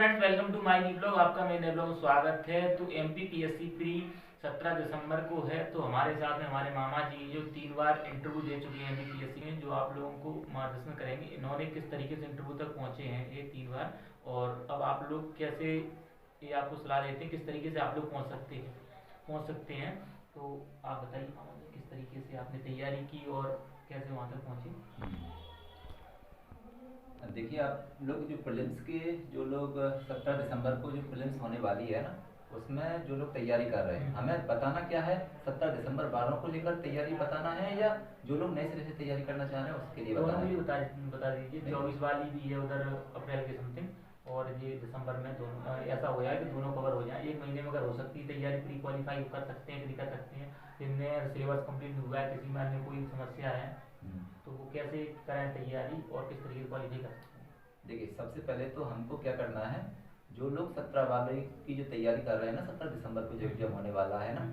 Friends, welcome to my new blog. आपका मेरे नए ब्लॉग में स्वागत है। तो एमपीपीएससी प्री 17 दिसंबर को है। तो हमारे साथ में हमारे मामा जी जो 3 बार इंटरव्यू दे चुके हैं एमपीपीएससी में, जो आप लोगों को मार्गदर्शन करेंगे इन्होंने किस तरीके से इंटरव्यू तक पहुंचे हैं ये 3 बार, और अब आप लोग कैसे ये आपको सलाह देते हैं किस तरीके से आप लोग पहुंच सकते हैं। तो आप बताइए मामा जी, किस तरीके से आपने तैयारी की और कैसे वहाँ तक पहुँचे। देखिए, आप लोग जो प्रीलिम्स के जो लोग 17 दिसंबर को जो प्रीलिम्स होने वाली है ना, उसमें जो लोग तैयारी कर रहे हैं, हमें बताना क्या है? 17 दिसंबर वालों को लेकर तैयारी बताना है, या जो लोग नए सिरे से तैयारी करना चाह रहे हैं उसके लिए दोनों बताना भी है? बता दीजिए। 24 वाली भी है उधर अप्रैल के समथिंग, और ये दिसंबर में दोनों ऐसा हो जाए कि दोनों कवर हो जाए। एक महीने में अगर हो सकती है तैयारी, प्री क्वालिफाई कर सकते हैं, प्री कर सकते हैं। जिनमें सिलेबस कंप्लीट हुआ है, किसी में अन्य कोई समस्या है हम्म। तो वो कैसे करें तैयारी और किस तरीके से क्वालिफाई कर सकते हैं। देखिए, सबसे पहले तो हमको क्या करना है, जो लोग 17 वाले की जो तैयारी कर रहे हैं ना, 17 दिसंबर को जो एग्जाम होने वाला है ना,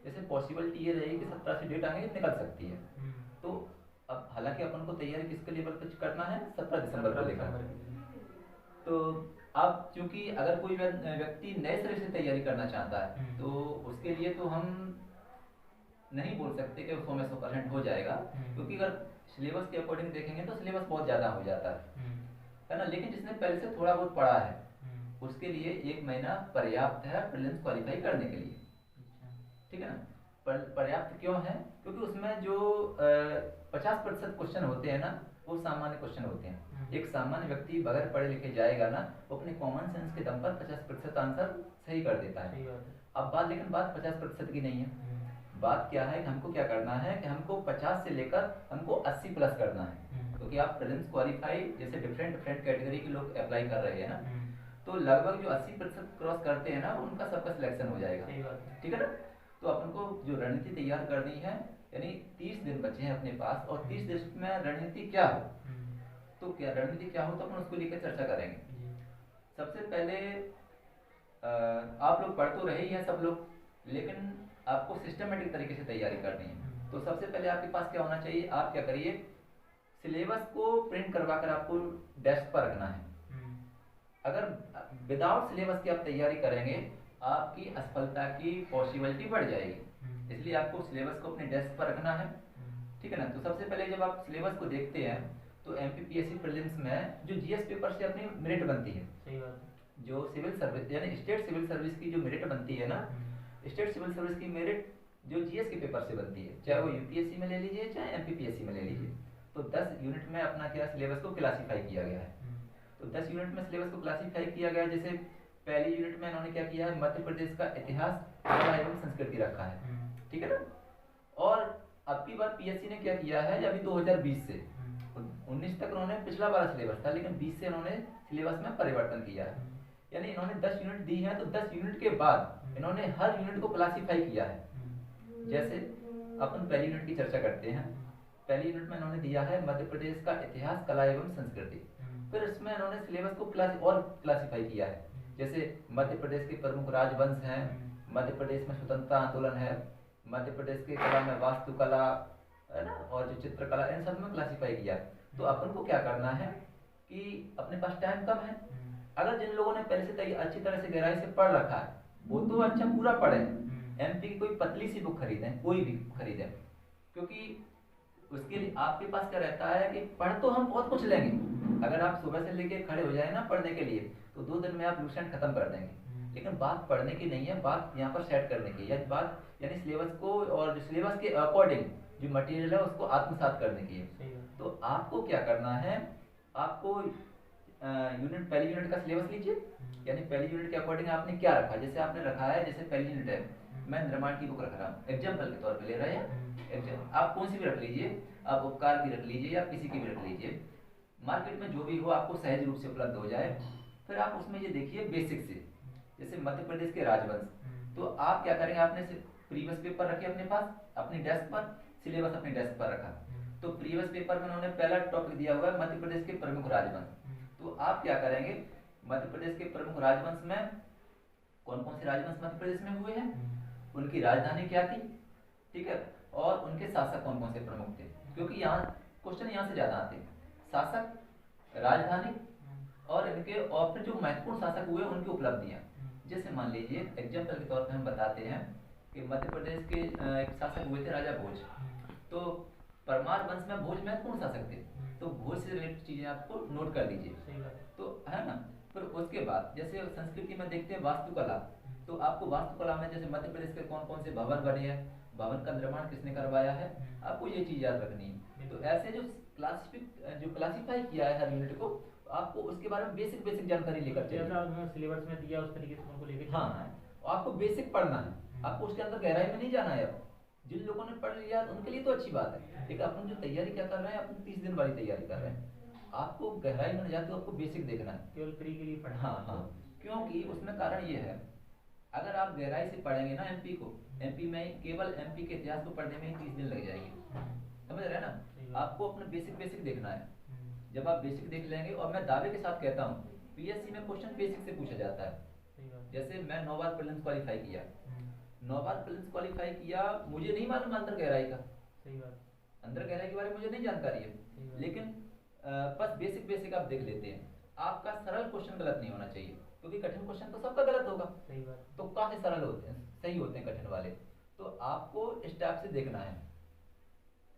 जैसे पॉसिबिलिटी ये रहेगी कि 17 से डेट आगे निकल सकती है। तो अब हालांकि अपन को तैयारी किसके लेवल पे करना है? 17 दिसंबर को लेकर। तो अब चूंकि अगर कोई व्यक्ति नए सिरे से तैयारी करना चाहता है तो उसके लिए तो हम नहीं बोल सकते कि उसको में 100% हो जाएगा, क्योंकि अगर सिलेबस के अकॉर्डिंग देखेंगे तो सिलेबस बहुत ज़्यादा हो जाता है ना। लेकिन जिसने पहले से थोड़ा बहुत पढ़ा है उसके लिए 1 महीना पर्याप्त है प्रीलिम्स क्वालिफाई करने के लिए। ठीक है ना? पर्याप्त क्यों है? क्योंकि उसमें जो 50% क्वेश्चन होते हैं ना, वो सामान्य क्वेश्चन होते हैं। एक सामान्य व्यक्ति बगैर पढ़े लिखे जाएगा ना, वो अपने कॉमन सेंस के दम पर 50% आंसर सही कर देता है। अब लेकिन बात 50% की नहीं है। बात क्या है कि हमको क्या करना है कि हमको 50 से लेकर हमको 80 प्लस करना है। क्योंकि आप प्रीलिम्स क्वालिफाई जैसे डिफरेंट कैटेगरी के लोग अप्लाई कर रहे हैं ना, तो लगभग जो 80% क्रॉस करते हैं ना, उनका सबका सिलेक्शन हो जाएगा। ठीक है ना? तो अपन को जो रणनीति तैयार करनी है, यानी 30 दिन बचे हैं अपने पास, और 30 दिन में रणनीति क्या हो, तो क्या रणनीति क्या हो तो अपन उसको लेकर चर्चा करेंगे। सबसे पहले आप लोग पढ़ तो रहे ही हैं सब लोग, लेकिन आपको सिस्टमेटिक तरीके से तैयारी करनी है। तो सबसे पहले आपके पास क्या होना चाहिए? आप क्या करिए, सिलेबस को प्रिंट करवा कर आपको डेस्क पर रखना है। अगर विदाउट सिलेबस की आप तैयारी करेंगे, आपकी असफलता की पॉसिबिलिटी बढ़ जाएगी। इसलिए आपको सिलेबस को अपने डेस्क पर रखना है। ठीक है ना? तो सबसे पहले जब आप सिलेबस को देखते हैं तो एमपीपीएससी प्रीलिम्स में जो जीएस पेपर से अपनी मेरिट बनती है, सही बात है। जो सिविल सर्विस यानी स्टेट सिविल सर्विस की जो मेरिट बनती है ना, स्टेट सिविल सर्विस की मेरिट जो जीएस के पेपर से बनती है, चाहे वो यूपीएससी में ले लीजिए चाहे एमपीपीएससी में ले लीजिए। तो 10 यूनिट में अपना क्या सिलेबस को क्लासीफाई किया गया है। तो 10 यूनिट में सिलेबस को क्लासीफाई किया गया है। जैसे पहली यूनिट में इन्होंने क्या किया है, मध्य प्रदेश का इतिहास, कला एवं संस्कृति रखा है। ठीक है ना? और अब की बार पीएससी ने क्या किया है, अभी 2020 से 19 तक उन्होंने पिछला वाला सिलेबस था, लेकिन 20 से इन्होंने सिलेबस में परिवर्तन किया है। यानी इन्होंने 10 यूनिट दी है, तो 10 यूनिट के बाद इन्होंने हर यूनिट को क्लासीफाई किया है। जैसे अपन पहली यूनिट की चर्चा करते हैं। पहली यूनिट में इन्होंने दिया है मध्य प्रदेश का इतिहास, कला एवं संस्कृति। फिर इसमें इन्होंने सिलेबस को क्लासीफाई किया है। जैसे मध्य प्रदेश के प्रमुख राजवंश हैं, मध्य प्रदेश में स्वतंत्रता आंदोलन है, मध्य प्रदेश के कला में वास्तुकला है ना, और जो चित्रकला, इन सब में क्लासीफाई किया। तो अपन को क्या करना है कि अपने पास टाइम कम है। अगर जिन लोगों ने पहले से अच्छी तरह से गहराई से पढ़ रखा है, वो तो अच्छा पूरा पढ़े, एमपी की कोई पतली सी बुक खरीदें, कोई भी खरीदें, क्योंकि उसके लिए आपके पास क्या रहता है कि पढ़ तो हम बहुत कुछ लेंगे। अगर आप सुबह से लेके खड़े हो जाए ना पढ़ने के लिए, तो 2 दिन में आप लूसेंट खत्म कर देंगे। लेकिन बात पढ़ने की नहीं है, बात यहाँ पर सेट करने की है। बात यानी सिलेबस को और जो सिलेबस के अकॉर्डिंग जो मटेरियल है उसको आत्मसात करने की है। तो आपको क्या करना है, आपको पहली यूनिट का सिलेबस लीजिए। यानी पहली यूनिट के अकॉर्डिंग आपने क्या रखा, जैसे आपने रखा है, जैसे पहली यूनिट है, मैं निर्माण की बुक रख रहा हूँ, एग्जाम्पल के तौर पे ले रहे हैं। आप कौन सी भी रख लीजिए, आप उपकार की रख लीजिए या किसी की भी रख लीजिए, मार्केट में जो भी हो आपको सहज रूप से उपलब्ध हो जाए। फिर आप उसमें ये देखिए बेसिक से, जैसे मध्य प्रदेश के राजवंश। तो आप क्या करेंगे, आपने प्रीवियस पेपर रखे अपने पास अपनी डेस्क पर, सिलेबस अपनी डेस्क पर रखा। तो प्रीवियस पेपर में उन्होंने पहला टॉपिक दिया हुआ है मध्य प्रदेश के प्रमुख राजवंश। तो आप क्या करेंगे, मध्य प्रदेश के प्रमुख राजवंश में कौन कौन से राजवंश मध्य प्रदेश में हुए हैं, उनकी राजधानी क्या थी, ठीक है, और उनके शासक कौन कौन से प्रमुख थे। क्योंकि यहाँ क्वेश्चन यहाँ से ज्यादा आते हैं, शासक, राजधानी और इनके और जो महत्वपूर्ण शासक हुए उनकी उपलब्धियां। जैसे मान लीजिए एग्जाम्पल के तौर पे हम बताते हैं कि मध्य प्रदेश के एक शासक हुए थे राजा भोज। तो परमार वंश में भोज महत्वपूर्ण शासक थे, तो भोज से रिलेटेड चीजें आपको नोट कर लीजिए। तो है ना, फिर उसके बाद जैसे संस्कृति में देखते हैं वास्तुकला, तो आपको वास्तुकला में जैसे मध्य प्रदेश के कौन कौन से भवन बने हैं, भवन का निर्माण किसने करवाया है, आपको ये चीज याद रखनी है। तो ऐसे जो क्लासिफाई किया है हर यूनिट को, आपको उसके बारे में बेसिक बेसिक जानकारी लेकर चलिए। जैसा उन्होंने सिलेबस में दिया उस तरीके से उनको लेके हाँ, आपको बेसिक पढ़ना है, आपको उसके अंदर गहराई में नहीं जाना है। अब जिन लोगों ने पढ़ लिया उनके लिए तो अच्छी बात है, लेकिन अपन जो तैयारी क्या कर रहे हैं, अपन 30 दिन वाली तैयारी कर रहे हैं, आपको गहराई में जाते हो, आपको बेसिक देखना है, केवल प्री के लिए पढ़ना। हाँ हाँ, क्योंकि उसमें कारण ये है, अगर आप गहराई से पढ़ेंगे ना एमपी को, एमपी में केवल एमपी के इतिहास को पढ़ने में ही 30 दिन लग जाएंगे, समझ रहे हैं ना। आपको अपना बेसिक बेसिक देखना है। जब आप बेसिक देख लेंगे, और मैं दावे के साथ कहता हूँ पीएससी में क्वेश्चन बेसिक से पूछा जाता है। जैसे मैं 9 बार प्रीलिम्स क्वालिफाई किया, 9 बार प्रीलिम्स क्वालिफाई किया, मुझे नहीं मालूम अंदर गहराई का, सही बात, अंदर गहराई के बारे में मुझे नहीं जानकारी है, लेकिन बस बेसिक बेसिक आप देख लेते हैं। आपका सरल क्वेश्चन गलत नहीं होना चाहिए, क्योंकि कठिन क्वेश्चन तो सबका गलत होगा, सही बात, तो काफी सरल होते हैं, सही होते हैं कठिन वाले। तो आपको इस टाइप से देखना है।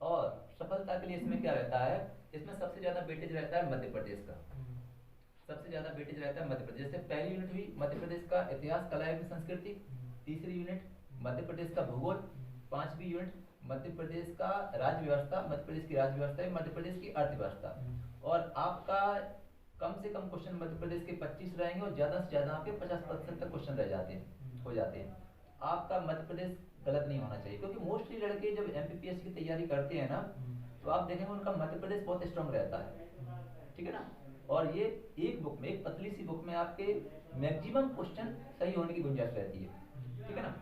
और सफलता के लिए इसमें क्या रहता है, इसमें सबसे ज्यादा वेटेज रहता है मध्य प्रदेश का, सबसे ज्यादा वेटेज रहता है मध्य प्रदेश। जैसे पहली यूनिट हुई मध्य प्रदेश का इतिहास, कला एवं संस्कृति, तीसरी यूनिट मध्य प्रदेश का भूगोल, पांचवी यूनिट मध्य प्रदेश का राज्य व्यवस्था, मध्य प्रदेश की राज्य व्यवस्था, मध्य प्रदेश की अर्थव्यवस्था। और आपका कम से कम क्वेश्चन मध्य प्रदेश के 25 रहेंगे, और ज्यादा से ज्यादा आपके 50% तक क्वेश्चन रह जाते हैं, हो जाते हैं। आपका मध्य प्रदेश गलत नहीं होना चाहिए, क्योंकि मोस्टली लड़के जब एमपीपीएससी की तैयारी करते हैं ना, तो आप देखेंगे उनका मध्य प्रदेश बहुत स्ट्रांग रहता है, ठीक है ना। और ये एक बुक में, एक पतली सी बुक में आपके मैक्सिमम क्वेश्चन सही होने की गुंजाइश रहती है, ठीक है ना।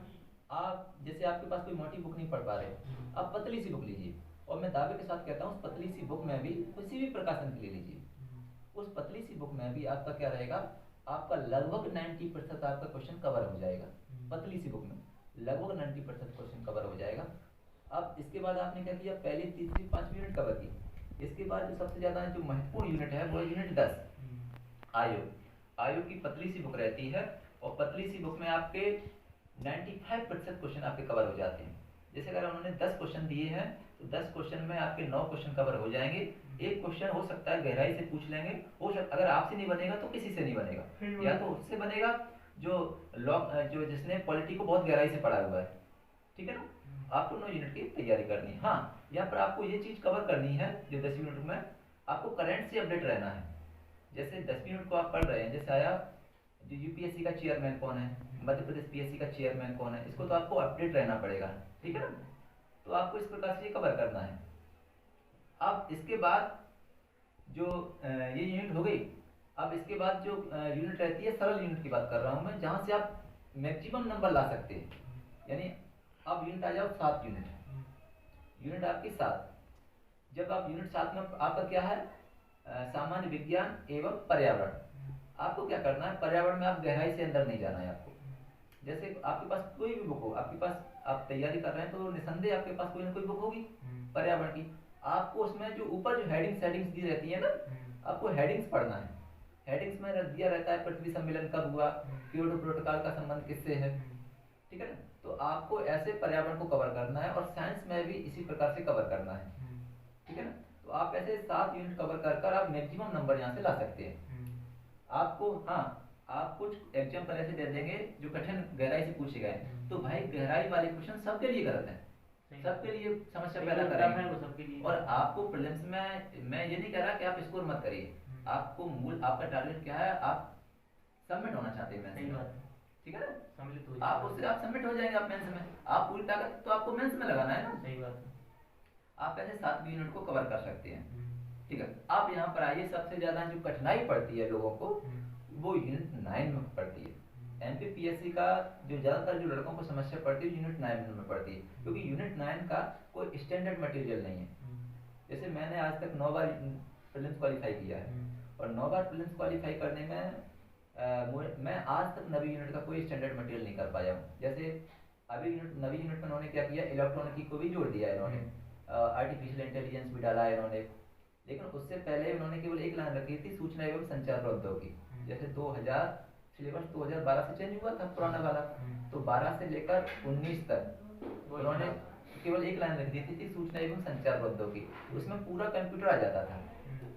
आप जैसे आपके पास कोई मोटी बुक नहीं पढ़ पा रहे, आप पतली सी बुक लीजिए, और मैं दावे के साथ कहता हूँ उस पतली सी बुक में भी किसी भी प्रकाशन के लिए लीजिए, उस पतली सी बुक में भी आपका क्या रहेगा, आपका लगभग 90% आपका क्वेश्चन कवर हो जाएगा, पतली सी बुक में लगभग 90% क्वेश्चन कवर हो जाएगा। अब इसके बाद आपने क्या किया, पहली तीसरी पांचवी यूनिट कवर की। इसके बाद जो सबसे ज्यादा जो महत्वपूर्ण यूनिट है वो यूनिट 10 आयोग, आयोग की पतली सी बुक रहती है, और पतली सी बुक में आपके 95% क्वेश्चन आपके कवर हो जाते हैं। जैसे अगर उन्होंने 10 क्वेश्चन दिए हैं, तो 10 क्वेश्चन में आपके 9 क्वेश्चन कवर हो जाएंगे। एक क्वेश्चन हो सकता है गहराई से पूछ लेंगे, हो सकता अगर आपसे नहीं बनेगा तो किसी से नहीं बनेगा, या तो उससे बनेगा जो जो जिसने पॉलिटी को बहुत गहराई से पढ़ा हुआ है, ठीक है ना। आपको 9 यूनिट की तैयारी करनी है। हाँ, यहाँ पर आपको ये चीज कवर करनी है, जो 10 यूनिट में आपको करंट से अपडेट रहना है। जैसे 10 यूनिट को आप पढ़ रहे हैं, जैसे आया जो यूपीएससी का चेयरमैन कौन है, मध्य प्रदेश पीएससी का चेयरमैन कौन है, इसको तो आपको अपडेट रहना पड़ेगा, ठीक है ना। तो आपको इस प्रकार से कवर करना है। अब इसके बाद जो ये यूनिट हो गई, अब इसके बाद जो यूनिट रहती है, सरल यूनिट की बात कर रहा हूं मैं, जहां से आप मैक्सिमम नंबर ला सकते हैं। यानी अब यूनिट आ जाओ 7 यूनिट, यूनिट आपकी 7। जब आप यूनिट 7 में आपका क्या है, सामान्य विज्ञान एवं पर्यावरण। आपको क्या करना है, पर्यावरण में आप गहराई से अंदर नहीं जाना है आपको। जैसे आपके पास कोई भी बुक हो, आपके पास आप तैयारी कर रहे हैं तो निसंदेह आपके पास कोई ना कोई बुक होगी पर्यावरण की। आपको उसमें जो ऊपर जो हेडिंग्स दी रहती है ना, आपको हेडिंग्स पढ़ना है। हेडिंग्स में दिया रहता है पृथ्वी सम्मेलन कब हुआ, क्योटो प्रोटोकॉल का संबंध किससे है, ठीक है ना। तो आपको ऐसे पर्यावरण को कवर करना है, और साइंस में भी इसी प्रकार से कवर करना है, ठीक है ना। तो आप ऐसे 7 यूनिट कवर कर आप मैक्सिमम नंबर यहाँ से ला सकते हैं। आपको हाँ, आप कुछ एग्जाम्पल ऐसे दे देंगे जो कठिन गहराई से पूछे गए, तो भाई गहराई वाले क्वेश्चन सबके लिए गलत है, सबके लिए समस्या पैदा करेंगे। और आपको प्रीलिम्स में मैं ये नहीं कह रहा कि आप स्कोर मत करिए, आपको मूल आपका टारगेट क्या है, आप सबमिट होना चाहते हैं मेंस में, ठीक है ना। आप उससे आप सबमिट हो जाएंगे, आप मेंस में आप पूरी ताकत तो आपको मेंस में लगाना है ना, सही बात है। आप ऐसे 7 यूनिट को कवर कर सकते हैं, ठीक है। आप यहाँ पर आइए, सबसे ज्यादा जो कठिनाई पड़ती है लोगों को वो यूनिट 9 में पड़ती है। एमपीपीएससी का जो ज्यादातर जो लड़कों को समस्या पड़ती है यूनिट 9 में पड़ती है, क्योंकि यूनिट 9 का कोई स्टैंडर्ड मटेरियल नहीं है। जैसे मैंने आज तक 9 बार प्रीलिम्स क्वालिफाई किया है, और 9 बार प्रीलिम्स क्वालिफाई करने में मैं आज तक नवी यूनिट का कोई स्टैंडर्ड मटेरियल नहीं कर पाया हूँ। जैसे अभी नवी यूनिट में उन्होंने क्या किया, इलेक्ट्रॉनिकी को भी जोड़ दिया इन्होंने, आर्टिफिशियल इंटेलिजेंस भी डाला है इन्होंने, लेकिन उससे पहले उन्होंने केवल एक लाइन रखी थी, सूचना एवं संचार प्रौद्योगिकी। जैसे 2000 सिलेबस 2012 से चेंज हुआ था पुराना वाला, तो 12 से लेकर 19 तक उन्होंने केवल एक लाइन रख दी थी, सूचना एवं संचार प्रौद्योगिकी। उसमें पूरा कंप्यूटर आ जाता था,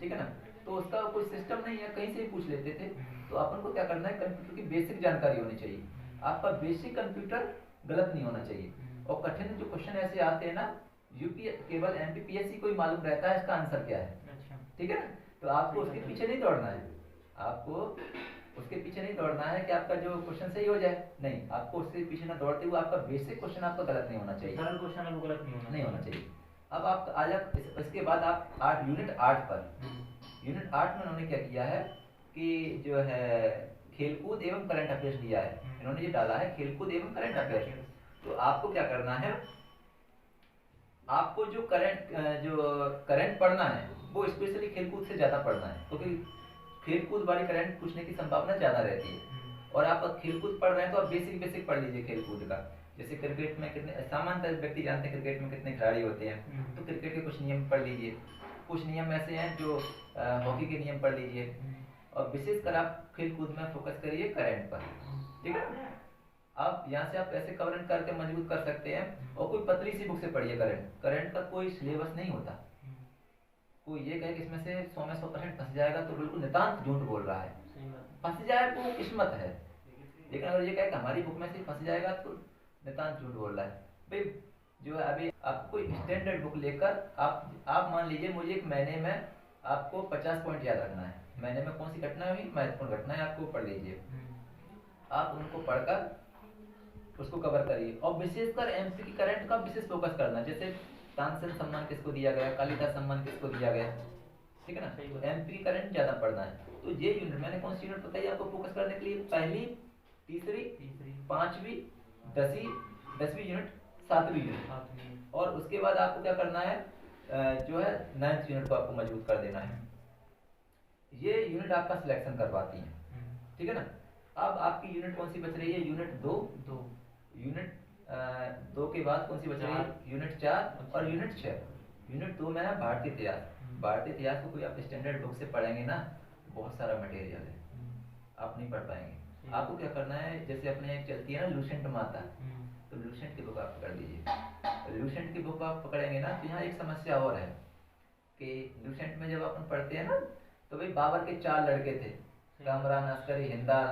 ठीक है ना। तो उसका कोई सिस्टम नहीं है, कहीं से भी पूछ लेते थे। तो अपन को क्या करना है, कंप्यूटर की बेसिक जानकारी होनी चाहिए। आपका बेसिक कंप्यूटर गलत नहीं होना चाहिए। और कठिन जो क्वेश्चन ऐसे आते हैं ना, यूपी केवल एमपीपीएससी को ही मालूम रहता है इसका आंसर क्या है, ठीक है ना। तो आपको उसके पीछे नहीं दौड़ना है, आपको उसके पीछे नहीं दौड़ना है कि आपका जो क्वेश्चन सही हो जाए, नहीं, आपको उसके पीछे ना दौड़ते हुए आपका बेसिक क्वेश्चन आपका गलत नहीं होना चाहिए, सरल क्वेश्चन है वो गलत नहीं होना चाहिए। अब आप आ जा, इसके बाद आप यूनिट 8 पर, यूनिट 8 में उन्होंने क्या किया है कि जो है खेलकूद एवं करंट अफेयर्स दिया है। इन्होंने ये डाला है खेलकूद एवं करंट अफेयर्स। तो आपको क्या करना है, आपको जो करंट पढ़ना है वो स्पेशली खेलकूद से ज्यादा पढ़ना है, क्योंकि खेलकूद वाली करंट पूछने की संभावना ज्यादा रहती है। और आप कुछ पढ़ रहे हैं तो आप बेसिक पढ़ लीजिए खेलकूद का। जैसे क्रिकेट में कितने, सामान्यतः व्यक्ति जानते हैं क्रिकेट में कितने खिलाड़ी होते हैं, तो क्रिकेट के कुछ नियम पढ़ लीजिए। कुछ नियम ऐसे हैं जो हॉकी के नियम पढ़ लीजिए। और विशेषकर आप खेलकूद में फोकस करिए करंट पर, ठीक है। आप यहाँ से आप ऐसे कवरेंट करके मजबूत कर सकते हैं। और कोई पतली सी बुक से पढ़िए करंट का कोई सिलेबस नहीं होता। कोई ये कहे कि इसमें से 100 में 100% फंस जाएगा तो बिल्कुल नितांत झूठ बोल रहा है। फंस जाए वो किस्मत है, लेकिन अगर ये कहे कि हमारी बुक में से फंस जाएगा तो नितांत झूठ बोल रहा है। भाई जो है अभी आपको कोई स्टैंडर्ड बुक लेकर आप मान लीजिए मुझे एक महीने में आपको 50 पॉइंट याद रखना है। महीने में कौन सी घटना हुई, महत्वपूर्ण घटना है, आपको पढ़ लीजिए। आप उनको पढ़कर उसको कवर करिए। और विशेषकर एमपी की करंट का विशेष फोकस करना, जैसे तानसेन सम्मान किसको दिया गया, कालिदास सम्मान किसको दिया गया, ठीक है ना। एमपी की करंट ज्यादा पढ़ना है। तो ये यूनिट मैंने कौन सी यूनिट बताई आपको फोकस करने के लिए, पहली, तीसरी, पांचवी, 10वीं यूनिट, 7वीं यूनिट। और उसके बाद आपको क्या करना है, जो है 9th यूनिट को आपको मजबूत कर देना है। ये यूनिट आपका सिलेक्शन करवाती है, ठीक है ना। अब आपकी यूनिट कौन सी बच रही है, यूनिट 2। यूनिट 2 के बाद कौन सी बच रही है, यूनिट 4 और यूनिट 6। यूनिट 2 में है भारतीय इतिहास। भारतीय इतिहास को कोई आप स्टैंडर्ड बुक से पढ़ेंगे ना, बहुत सारा मटेरियल है, आप नहीं पढ़ पाएंगे। आपको क्या करना है, जैसे अपने एक चलती है ना लूसेंट माता, तो लूसेंट की बुक आप पकड़ लीजिए। लूसेंट की बुक आप पकड़ेंगे ना, तो यहाँ एक समस्या और है कि लूसेंट में जब अपन पढ़ते हैं ना, तो भाई बाबर के 4 लड़के थे, कामरान, अस्करी, हिंदाल।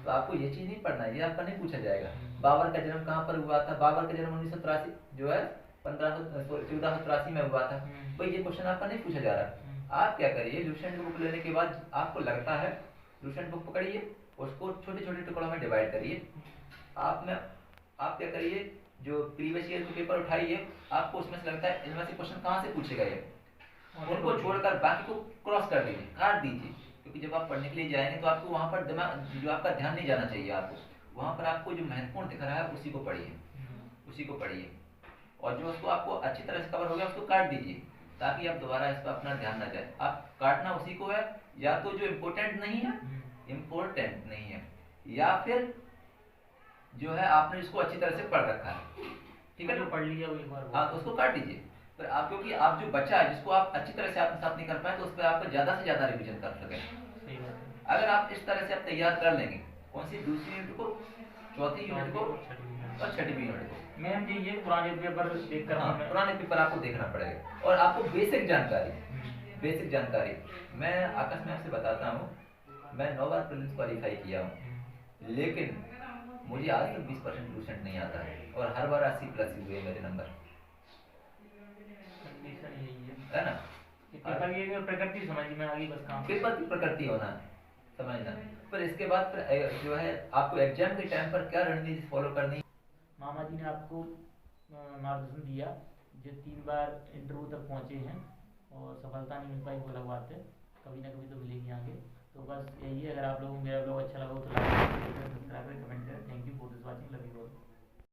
तो आपको ये चीज नहीं पढ़ना है, ये आपका नहीं पूछा जाएगा। बाबर का जन्म कहाँ पर हुआ था, बाबर का जन्म 1983 जो है 1483 में हुआ था। भाई ये क्वेश्चन आपका नहीं पूछा जा रहा। आप क्या करिए, लूसेंट बुक लेने के बाद आपको लगता है, लूसेंट बुक पकड़िए, उसको छोटे छोटे टुकड़ों में डिवाइड करिए। आप क्या करिए, जो प्रीवियस ईयर के पेपर उठाइए, आपको उसमें से लगता है इनमें से क्वेश्चन कहाँ से पूछे गए, उनको छोड़कर बाकी को क्रॉस कर दीजिए, काट दीजिए। क्योंकि जब आप पढ़ने के लिए जाएंगे तो आपको वहां पर दिमाग, जो आपका ध्यान नहीं जाना चाहिए, आपको वहां पर आपको जो महत्वपूर्ण दिख रहा है उसी को पढ़िए। और जो उसको आपको अच्छी तरह से कवर हो गया उसको काट दीजिए, ताकि आप दोबारा इस पर अपना ध्यान न जाए। आप काटना उसी को है, या तो जो इम्पोर्टेंट नहीं है, या फिर जो है आपने इसको अच्छी तरह से पढ़ रखा है, ठीक है, पढ़ लिया वो एक बार, हाँ, तो उसको काट दीजिए। पर आप, क्योंकि आप जो बचा है जिसको आप अच्छी तरह से आत्मसात नहीं कर पाए, तो उस पर आप ज्यादा से ज्यादा रिवीजन कर सके। अगर आप इस तरह से आप तैयार कर लेंगे, कौन सी, दूसरी यूनिट को, चौथी यूनिट को और 6वीं यूनिट को, मैम जी ये पुराने पेपर देखकर, हाँ, पुराने पेपर आपको देखना पड़ेगा। और आपको बेसिक जानकारी मैं आकाश मैम से बताता हूँ, मैं 9 बार प्रीलिम्स क्वालिफाई किया हूँ, लेकिन मुझे आज तक 20% लूसेंट नहीं आता है, और हर बार 80+ हुए मेरे नंबर, है ना। पेपर की प्रकृति समझ में आ गई, बस काम पेपर की प्रकृति होना समझना। पर इसके बाद फिर जो है आपको एग्जाम के टाइम पर क्या रणनीति फॉलो करनी। मामा जी ने आपको मार्गदर्शन दिया, जो 3 बार इंटरव्यू तक पहुंचे हैं और सफलता नहीं मिल पाई, वो अलग बात है, कभी ना कभी तो मिलेगी आगे। तो बस यही है, अगर आप लोगों को मेरा ब्लॉग अच्छा लगा हो तो लाइक करें, सब्सक्राइब करें, कमेंट करें। Thank you for this watching, love you all.